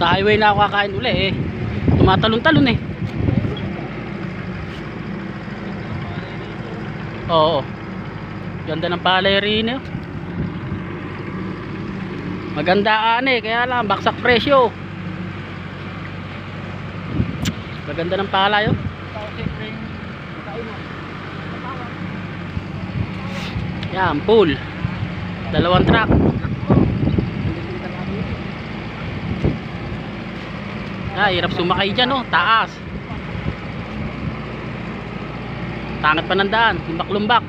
Sa highway na ako kakain uli eh. Tumatalon-talon eh. Oo. Ganda ng palay rin eh. Magandaan eh, kaya lang baksak presyo. Maganda ng palay oh. Yan, pool. 2 truck. Ah, hirap sumakay dyan oh, taas. Tangat pa ng daan, lumbak-lumbak.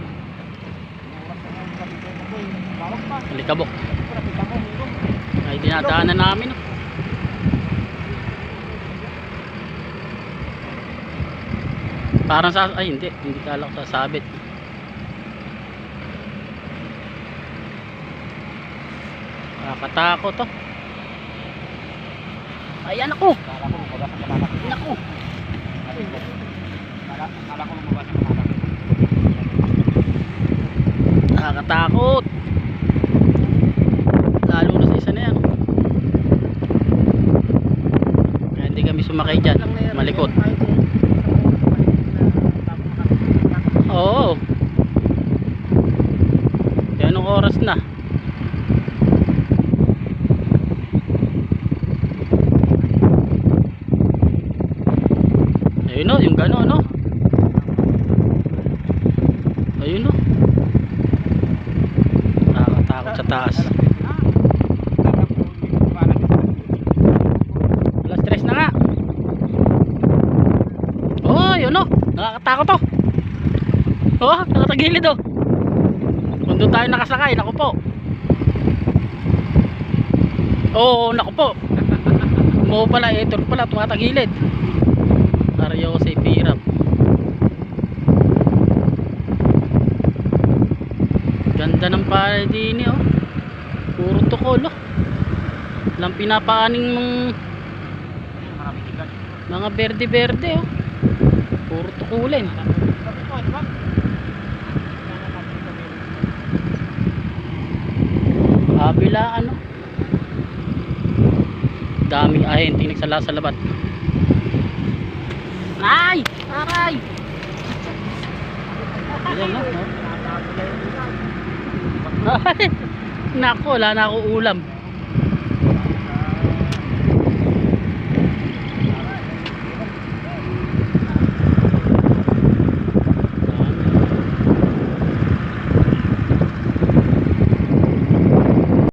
Alikabok. Ay, dinadaanan namin oh. Parang sa, ay hindi kala ko sasabit. Nakakatakot to. Ayan ako. Naku. Nakakatakot. Lalo na sa isa na yan. Kaya hindi kami sumakay dyan. Malikot. Oo. Kaya anong oras na? Ayun o, yung gano'n no? Ayun o. Nakakatakot sa taas. Alas 3 na nga. Oh, yun o. Nakakatakot o. Oh, nakatagilid o. Kung doon tayo nakasakay, naku po. Oo, naku po. Mo pala, ito pala, tumatagilid. Aryo sa ipirap. Ganda ng palay din oh. Puro tukol oh. Lang pinapaaning mga berde-berde oh. Puro tukulin. Kabilaan oh. Daming ahente nagsala sa labat. Ay! Aray! Ayan na, no? Ay! Naku, wala na ako ulam.